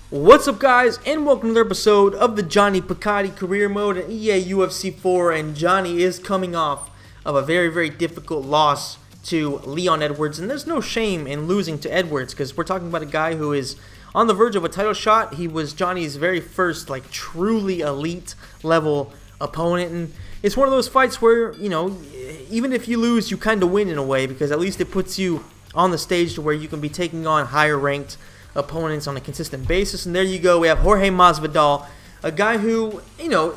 What's up, guys, and welcome to another episode of the Gianni Picotti Career Mode in EA UFC 4. And Gianni is coming off of a very difficult loss to Leon Edwards, and there's no shame in losing to Edwards because we're talking about a guy who is on the verge of a title shot. He was Johnny's very first, truly elite level opponent, and it's one of those fights where, even if you lose, you kind of win in a way, because at least it puts you on the stage to where you can be taking on higher ranked opponents on a consistent basis. And there you go, we have Jorge Masvidal, a guy who,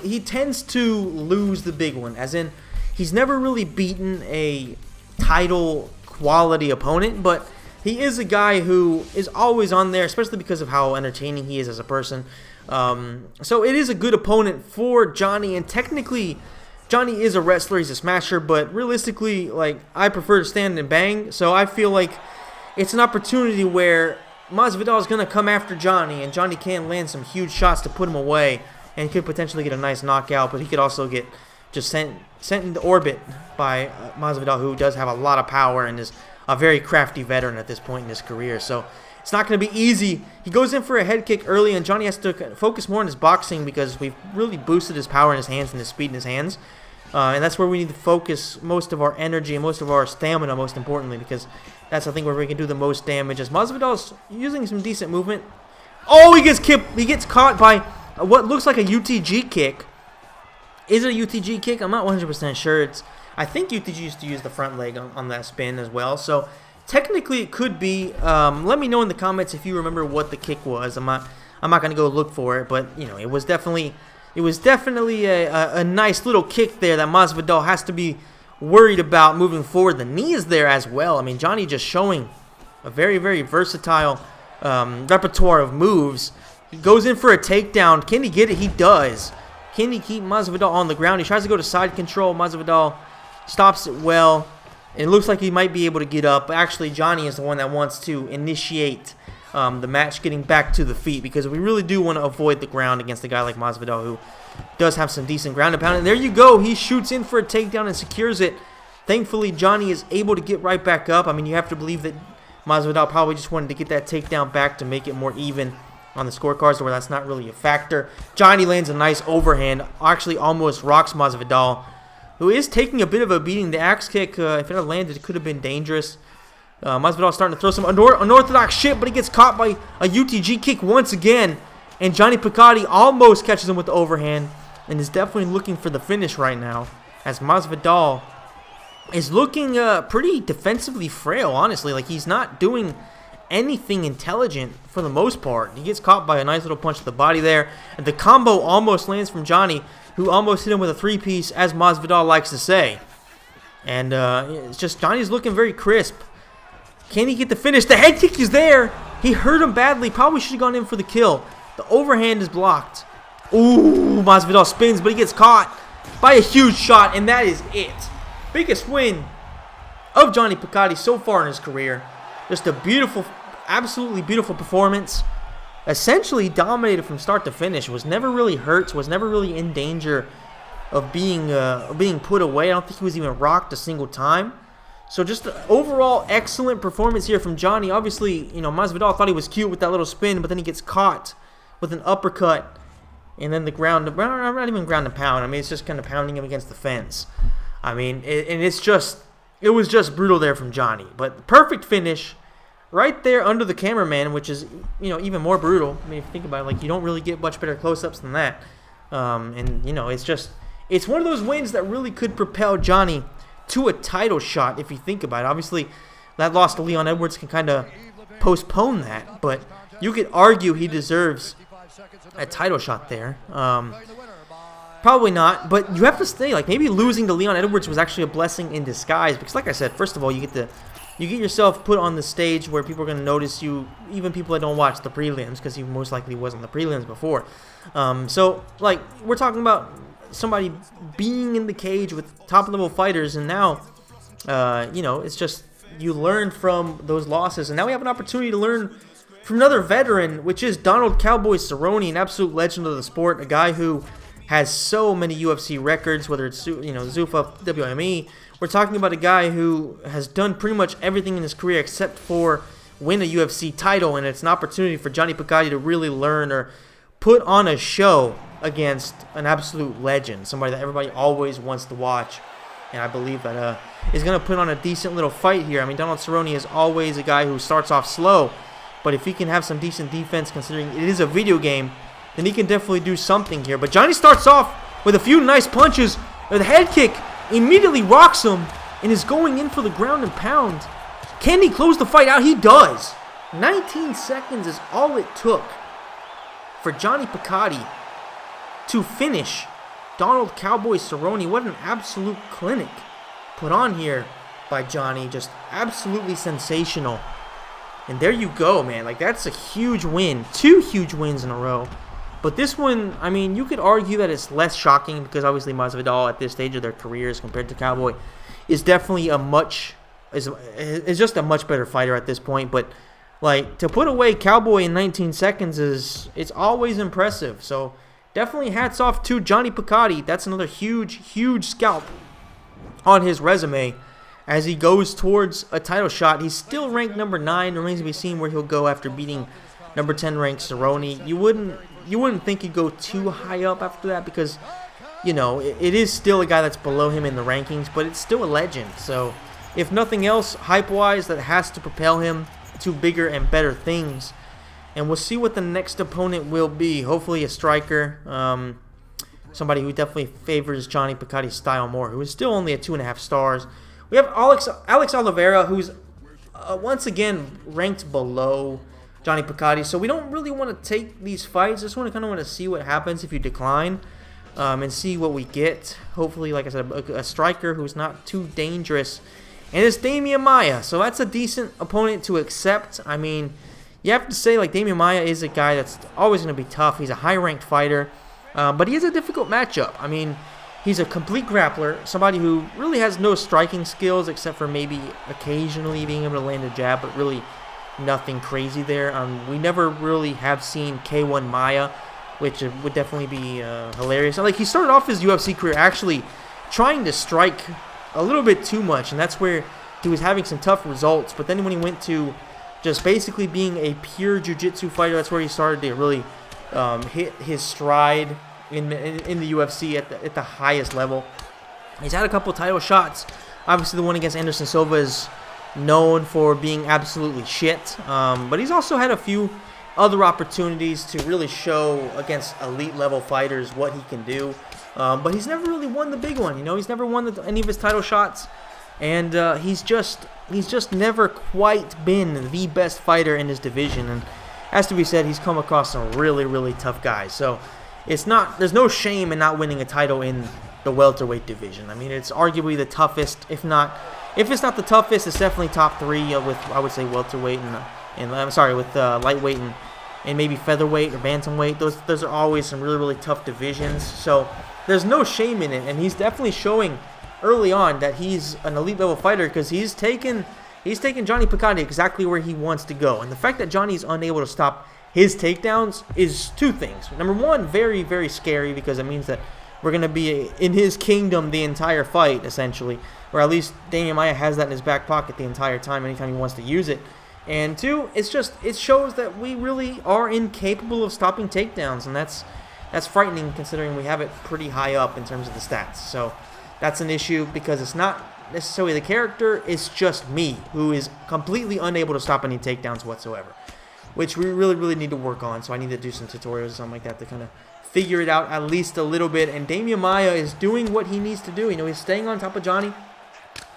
he tends to lose the big one, as in he's never really beaten a title quality opponent, but he is a guy who is always on there, especially because of how entertaining he is as a person. So it is a good opponent for Gianni, and technically Gianni is a wrestler, he's a smasher, but realistically, I prefer to stand and bang, so I feel like it's an opportunity where Masvidal is going to come after Gianni, and Gianni can land some huge shots to put him away, and could potentially get a nice knockout, but he could also get just sent into orbit by Masvidal, who does have a lot of power and is a very crafty veteran at this point in his career. So it's not going to be easy. He goes in for a head kick early, and Gianni has to focus more on his boxing because we've really boosted his power in his hands and his speed in his hands. And that's where we need to focus most of our energy and most of our stamina, most importantly, because that's, I think, where we can do the most damage. As Masvidal's using some decent movement. Oh, he gets caught by what looks like a UTG kick. Is it a UTG kick? I'm not 100% sure. I think UTG used to use the front leg on that spin as well. So technically it could be. Let me know in the comments if you remember what the kick was. I'm not going to go look for it, but it was definitely a nice little kick there that Masvidal has to be worried about moving forward. The knee is there as well. I mean, Gianni just showing a very versatile repertoire of moves. He goes in for a takedown. Can he get it? He does. Can he keep Masvidal on the ground? He tries to go to side control. Masvidal stops it well. It looks like he might be able to get up. But actually, Gianni is the one that wants to initiate the match, getting back to the feet, because we really do want to avoid the ground against a guy like Masvidal, who does have some decent ground and pound. And there you go. He shoots in for a takedown and secures it. Thankfully, Gianni is able to get right back up. I mean, you have to believe that Masvidal probably just wanted to get that takedown back to make it more even on the scorecards, where that's not really a factor. Gianni lands a nice overhand, actually almost rocks Masvidal, who is taking a bit of a beating. The axe kick, if it had landed, it could have been dangerous. Masvidal starting to throw some unorthodox shit, but he gets caught by a UTG kick once again, and Gianni Picotti almost catches him with the overhand, and is definitely looking for the finish right now, as Masvidal is looking pretty defensively frail, honestly. He's not doing anything intelligent for the most part. He gets caught by a nice little punch to the body there, and the combo almost lands from Gianni, who almost hit him with a three-piece, as Masvidal likes to say. And it's just Gianni's looking very crisp. Can he get the finish? The head kick is there. He hurt him badly. Probably should have gone in for the kill. The overhand is blocked. Ooh, Masvidal spins, but he gets caught by a huge shot, and that is it. Biggest win of Gianni Picotti so far in his career. Just a beautiful, absolutely beautiful performance. Essentially dominated from start to finish. Was never really hurt. Was never really in danger of being put away. I don't think he was even rocked a single time. So just an overall excellent performance here from Gianni. Obviously, Masvidal thought he was cute with that little spin, but then he gets caught with an uppercut, and then not even ground and pound. I mean, it's just kind of pounding him against the fence. I mean, it was just brutal there from Gianni. But perfect finish right there under the cameraman, which is, even more brutal. I mean, if you think about it, you don't really get much better close-ups than that. It's one of those wins that really could propel Gianni to a title shot, if you think about it. Obviously, that loss to Leon Edwards can kind of postpone that, but you could argue he deserves a title shot there. Probably not, but you have to say, maybe losing to Leon Edwards was actually a blessing in disguise, because like I said, first of all, you get yourself put on the stage where people are going to notice you, even people that don't watch the prelims, because he most likely wasn't the prelims before. So we're talking about somebody being in the cage with top-level fighters, and now, it's just you learn from those losses, and now we have an opportunity to learn from another veteran, which is Donald Cowboy Cerrone, an absolute legend of the sport, a guy who has so many UFC records, whether it's Zuffa, WME. We're talking about a guy who has done pretty much everything in his career except for win a UFC title, and it's an opportunity for Gianni Piccati to really learn or put on a show against an absolute legend, somebody that everybody always wants to watch. And I believe that is going to put on a decent little fight here. I mean, Donald Cerrone is always a guy who starts off slow, but if he can have some decent defense, considering it is a video game, then he can definitely do something here. But Gianni starts off with a few nice punches. The head kick immediately rocks him and is going in for the ground and pound. Can he close the fight out? He does. 19 seconds is all it took for Gianni Piccati to finish Donald Cowboy Cerrone. What an absolute clinic put on here by Gianni. Just absolutely sensational. And there you go, man. Like, that's a huge win. 2 huge wins in a row. But this one, I mean, you could argue that it's less shocking because obviously Masvidal at this stage of their careers compared to Cowboy is definitely is just a much better fighter at this point. But like, to put away Cowboy in 19 seconds it's always impressive. So definitely hats off to Gianni Piccati. That's another huge scalp on his resume as he goes towards a title shot. He's still ranked number 9. Remains to be seen where he'll go after beating number 10 ranked Cerrone. You wouldn't think he'd go too high up after that because, you know, it is still a guy that's below him in the rankings, but it's still a legend. So if nothing else, hype-wise, that has to propel him to bigger and better things. And we'll see what the next opponent will be. Hopefully a striker, somebody who definitely favors Gianni Piccati's style more, who is still only at 2.5 stars. We have Alex Oliveira, who's once again ranked below Gianni Piccati, so we don't really want to take these fights. Just kind of want to see what happens if you decline, and see what we get. Hopefully, like I said, a striker who's not too dangerous, and it's Damian Maia. So that's a decent opponent to accept. I mean, you have to say, like, Damian Maia is a guy that's always going to be tough. He's a high-ranked fighter, but he is a difficult matchup. I mean, he's a complete grappler, somebody who really has no striking skills except for maybe occasionally being able to land a jab, but really nothing crazy there. We never really have seen K-1 Maia, which would definitely be hilarious. Like, he started off his UFC career actually trying to strike a little bit too much, and that's where he was having some tough results. But then when he went to just basically being a pure jiu-jitsu fighter, that's where he started to really hit his stride in the UFC at the highest level. He's had a couple title shots. Obviously, the one against Anderson Silva is known for being absolutely shit, but he's also had a few other opportunities to really show against elite level fighters what he can do, but he's never really won the big one. You know, he's never won any of his title shots, and he's just never quite been the best fighter in his division. And as to be said, he's come across some really tough guys, so there's no shame in not winning a title in the welterweight division. I mean, it's arguably the toughest, if it's not the toughest, it's definitely top 3 with, I would say, welterweight and I'm sorry, with lightweight and maybe featherweight or bantamweight. Those are always some really tough divisions. So there's no shame in it, and he's definitely showing early on that he's an elite level fighter because he's taken Gianni Piccati exactly where he wants to go. And the fact that Gianni's unable to stop his takedowns is 2 things. Number 1, very scary, because it means that we're going to be in his kingdom the entire fight, essentially. Or at least Damian Maia has that in his back pocket the entire time, anytime he wants to use it. And 2, it shows that we really are incapable of stopping takedowns, and that's frightening considering we have it pretty high up in terms of the stats. So that's an issue because it's not necessarily the character, it's just me who is completely unable to stop any takedowns whatsoever, which we really need to work on. So I need to do some tutorials or something like that to kind of figure it out at least a little bit. And Damian Maia is doing what he needs to do. You know, he's staying on top of Gianni.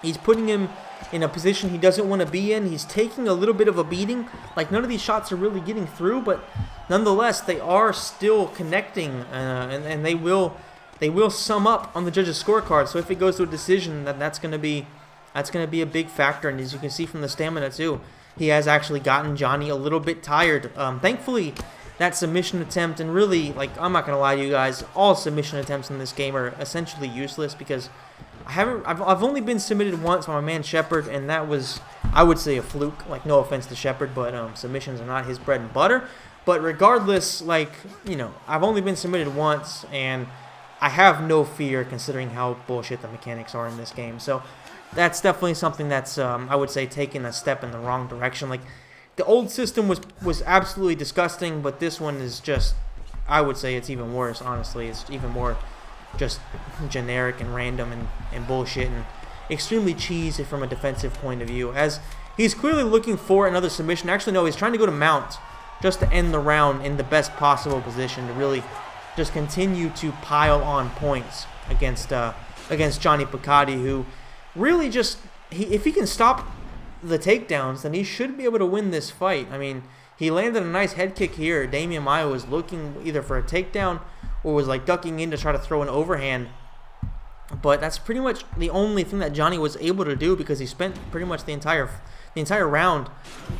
He's putting him in a position he doesn't want to be in. He's taking a little bit of a beating. Like, none of these shots are really getting through, but nonetheless, they are still connecting, and they will sum up on the judges' scorecard. So if it goes to a decision, then that's going to be a big factor. And as you can see from the stamina too, he has actually gotten Gianni a little bit tired. Thankfully, that submission attempt, and really, like, I'm not going to lie to you guys, all submission attempts in this game are essentially useless because I've only been submitted once by my man Shepard, and that was, I would say, a fluke. Like, no offense to Shepard, but submissions are not his bread and butter. But regardless, like, you know, I've only been submitted once, and I have no fear considering how bullshit the mechanics are in this game. So that's definitely something that's, I would say, taking a step in the wrong direction. Like, The old system was absolutely disgusting, but this one is just, I would say it's even worse, honestly. It's even more just generic and random and bullshit and extremely cheesy from a defensive point of view, as he's clearly looking for another submission. Actually, no, he's trying to go to mount just to end the round in the best possible position to really just continue to pile on points against Gianni Piccati, who really just, if he can stop the takedowns, then he should be able to win this fight. I mean, he landed a nice head kick here. Damian Maia was looking either for a takedown or was like ducking in to try to throw an overhand. But that's pretty much the only thing that Gianni was able to do, because he spent pretty much the entire round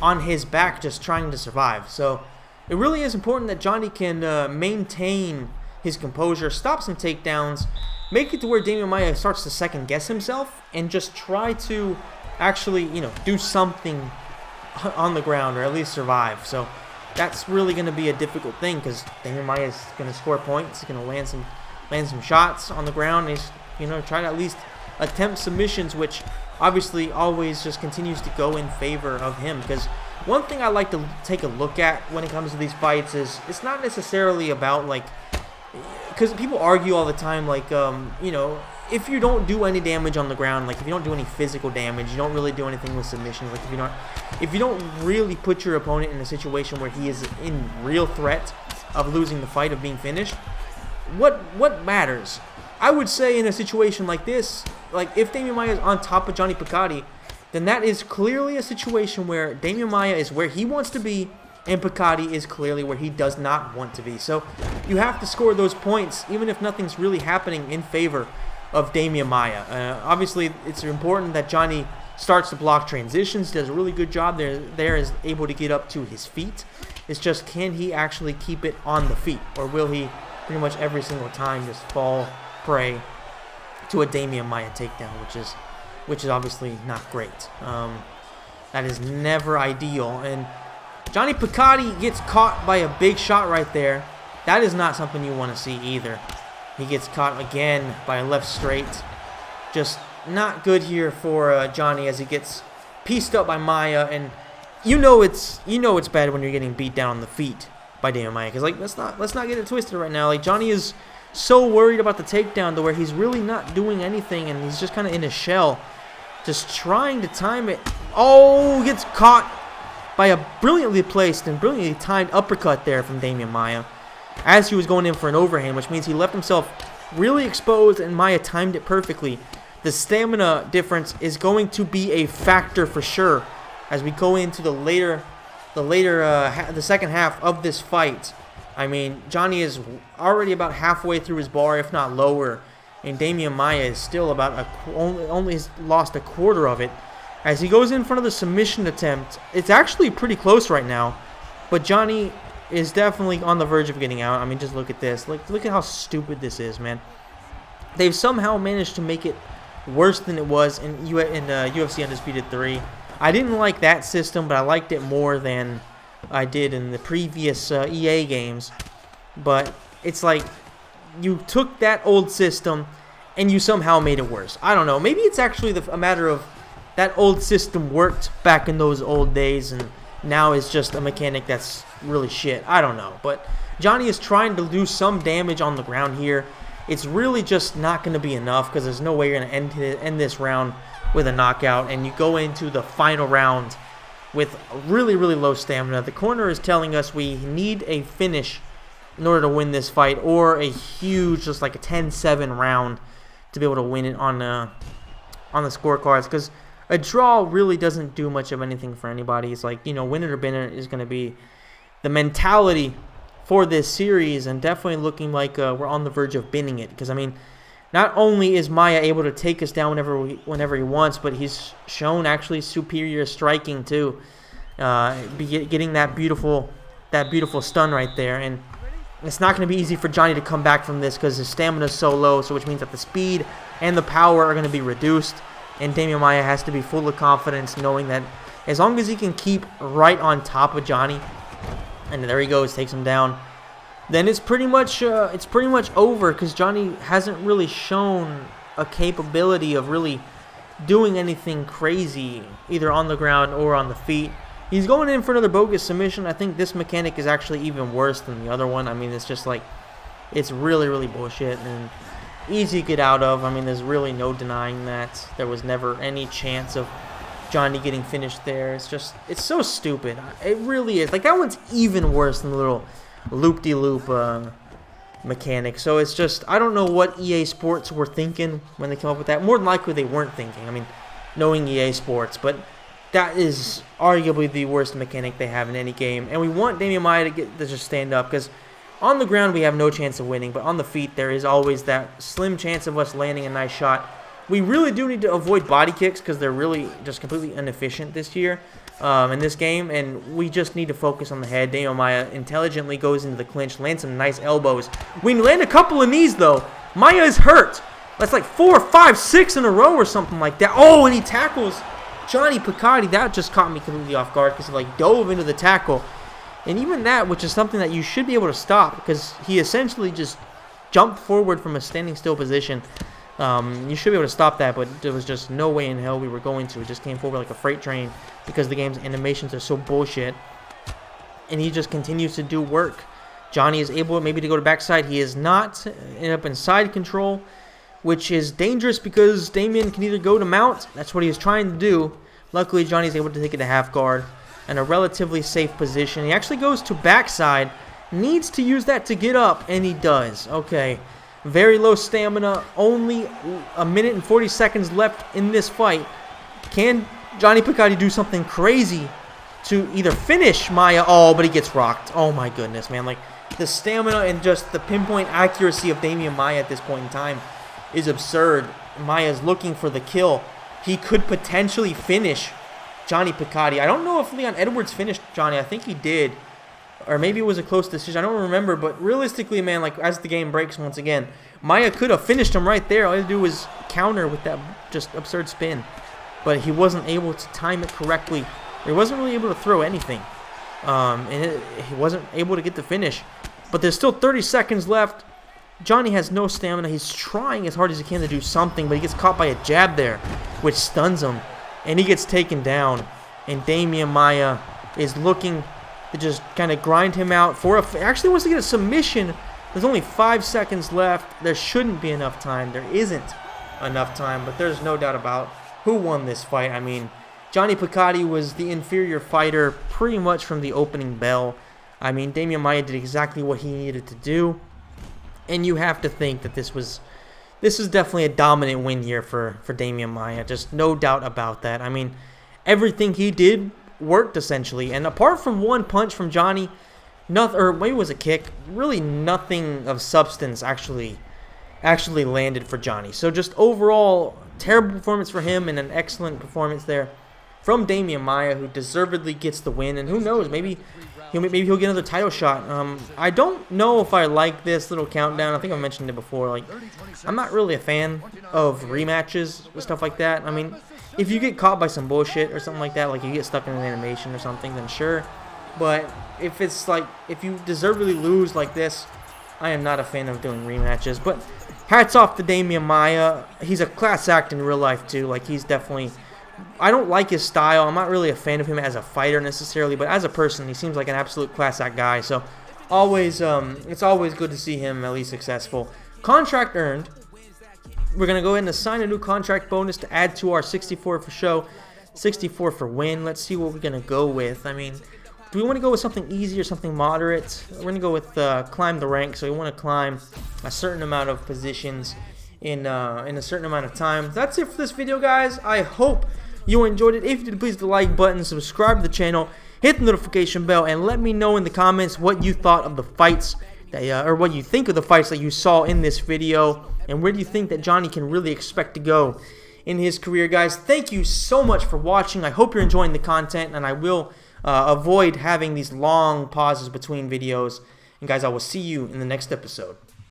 on his back just trying to survive. So it really is important that Gianni can maintain his composure, stop some takedowns, make it to where Damian Maia starts to second guess himself and just try to actually, do something on the ground or at least survive. So that's really going to be a difficult thing, because Damian Maia is going to score points. He's going to land some shots on the ground. He's try to at least attempt submissions, which obviously always just continues to go in favor of him. Because one thing I like to take a look at when it comes to these fights is it's not necessarily about because people argue all the time if you don't do any damage on the ground, if you don't do any physical damage, you don't really do anything with submissions, if you don't really put your opponent in a situation where he is in real threat of losing the fight, of being finished, what matters? I would say in a situation like this, if Damian Maia is on top of Gianni Piccati, then that is clearly a situation where Damian Maia is where he wants to be and Piccati is clearly where he does not want to be. So you have to score those points even if nothing's really happening in favor of Damian Maia. Obviously, it's important that Gianni starts to block transitions, does a really good job there, is able to get up to his feet. It's just, can he actually keep it on the feet, or will he pretty much every single time just fall prey to a Damian Maia takedown, which is obviously not great. That is never ideal. And Gianni Piccati gets caught by a big shot right there. That is not something you want to see either. He gets caught again by a left straight. Just not good here for Gianni, as he gets pieced up by Maia. And it's bad when you're getting beat down on the feet by Damian Maia. Because let's not get it twisted right now. Gianni is so worried about the takedown to where he's really not doing anything, and he's just kind of in his shell, just trying to time it. Oh, gets caught by a brilliantly placed and brilliantly timed uppercut there from Damian Maia, as he was going in for an overhand, which means he left himself really exposed, and Maia timed it perfectly. The stamina difference is going to be a factor for sure as we go into the second half of this fight. I mean, Gianni is already about halfway through his bar, if not lower, and Damian Maia is still about only lost a quarter of it. As he goes in front of the submission attempt, it's actually pretty close right now, but Gianni is definitely on the verge of getting out. I mean, just look at this. Look at how stupid this is, man. They've somehow managed to make it worse than it was in UFC Undisputed 3. I didn't like that system, but I liked it more than I did in the previous EA games. But it's like you took that old system and you somehow made it worse. I don't know. Maybe it's actually a matter of that old system worked back in those old days, and now it's just a mechanic that's really shit. I don't know. But Gianni is trying to do some damage on the ground here. It's really just not going to be enough, because there's no way you're going to end this round with a knockout, and you go into the final round with really, really low stamina. The corner is telling us we need a finish in order to win this fight, or a huge, just like a 10-7 round to be able to win it on the scorecards, because a draw really doesn't do much of anything for anybody. It's like, win it or bin it is going to be the mentality for this series, and definitely looking like we're on the verge of binning it. Because, I mean, not only is Maia able to take us down whenever he wants, but he's shown actually superior striking too, getting that beautiful stun right there. And it's not going to be easy for Gianni to come back from this, because his stamina is so low, so which means that the speed and the power are going to be reduced. And Damian Maia has to be full of confidence, knowing that as long as he can keep right on top of Gianni, and there he goes, takes him down, then it's pretty much over, because Gianni hasn't really shown a capability of really doing anything crazy, either on the ground or on the feet. He's going in for another bogus submission. I think this mechanic is actually even worse than the other one. I mean, it's just like, it's really, really bullshit and easy to get out of. I mean, there's really no denying that. There was never any chance of Gianni getting finished there. It's just, it's so stupid. It really is. Like, that one's even worse than the little loop-de-loop mechanic. So it's just, I don't know what EA Sports were thinking when they came up with that. More than likely, they weren't thinking. I mean, knowing EA Sports, but that is arguably the worst mechanic they have in any game. And we want Damian Maia to just stand up, because on the ground we have no chance of winning, but on the feet there is always that slim chance of us landing a nice shot. We really do need to avoid body kicks, because they're really just completely inefficient this year in this game, and we just need to focus on the head. Damian Maia intelligently goes into the clinch, lands some nice elbows. We land a couple of knees, though. Maia is hurt. That's like 4, 5, 6 in a row or something like that. Oh, and he tackles Gianni Piccati. That just caught me completely off guard, because he like dove into the tackle. And even that, which is something that you should be able to stop, because he essentially just jumped forward from a standing still position. You should be able to stop that, but there was just no way in hell we were going to. It just came forward like a freight train, because the game's animations are so bullshit. And he just continues to do work. Gianni is able maybe to go to backside. He is not. End up in side control, which is dangerous, because Damian can either go to mount. That's what he was trying to do. Luckily, Gianni's able to take it to half guard in a relatively safe position. He actually goes to backside, needs to use that to get up, and he does. Okay, very low stamina, only a minute and 40 seconds left in this fight. Can Gianni Piccati do something crazy to either finish Maia? Oh, but he gets rocked. Oh my goodness, man. Like, the stamina and just the pinpoint accuracy of Damian Maia at this point in time is absurd. Maia's looking for the kill. He could potentially finish Gianni Piccati. I don't know if Leon Edwards finished Gianni. I think he did. Or maybe it was a close decision. I don't remember. But realistically, man, like, as the game breaks once again, Maia could have finished him right there. All he had to do was counter with that just absurd spin. But he wasn't able to time it correctly. He wasn't really able to throw anything. He wasn't able to get the finish. But there's still 30 seconds left. Gianni has no stamina. He's trying as hard as he can to do something, but he gets caught by a jab there, which stuns him. And he gets taken down. And Damian Maia is looking to just kind of grind him out for a... Actually wants to get a submission. There's only 5 seconds left. There shouldn't be enough time. There isn't enough time, but there's no doubt about who won this fight. I mean, Gianni Piccati was the inferior fighter pretty much from the opening bell. I mean, Damian Maia did exactly what he needed to do. And you have to think that this is definitely a dominant win here for Damian Maia. Just no doubt about that. I mean, everything he did worked essentially. And apart from one punch from Gianni, nothing, or maybe it was a kick, really nothing of substance actually landed for Gianni. So just overall, terrible performance for him and an excellent performance there from Damian Maia, who deservedly gets the win. And who knows, maybe he'll get another title shot. I don't know if I like this little countdown. I think I mentioned it before. Like, I'm not really a fan of rematches with stuff like that. I mean, if you get caught by some bullshit or something like that, like you get stuck in an animation or something, then sure. But if it's like, if you deservedly lose like this, I am not a fan of doing rematches. But hats off to Damian Maia. He's a class act in real life too. Like, he's definitely... I don't like his style. I'm not really a fan of him as a fighter necessarily, but as a person, he seems like an absolute class act guy. So, it's always good to see him at least successful. Contract earned. We're gonna go ahead and assign a new contract bonus to add to our 64 for show, 64 for win. Let's see what we're gonna go with. I mean, do we want to go with something easy or something moderate? We're gonna go with climb the ranks. So we want to climb a certain amount of positions in a certain amount of time. That's it for this video, guys. I hope you enjoyed it. If you did, please hit the like button, subscribe to the channel, hit the notification bell, and let me know in the comments what you thought of the fights, that, or what you think of the fights that you saw in this video, and where do you think that Gianni can really expect to go in his career, guys. Thank you so much for watching. I hope you're enjoying the content, and I will avoid having these long pauses between videos. And guys, I will see you in the next episode.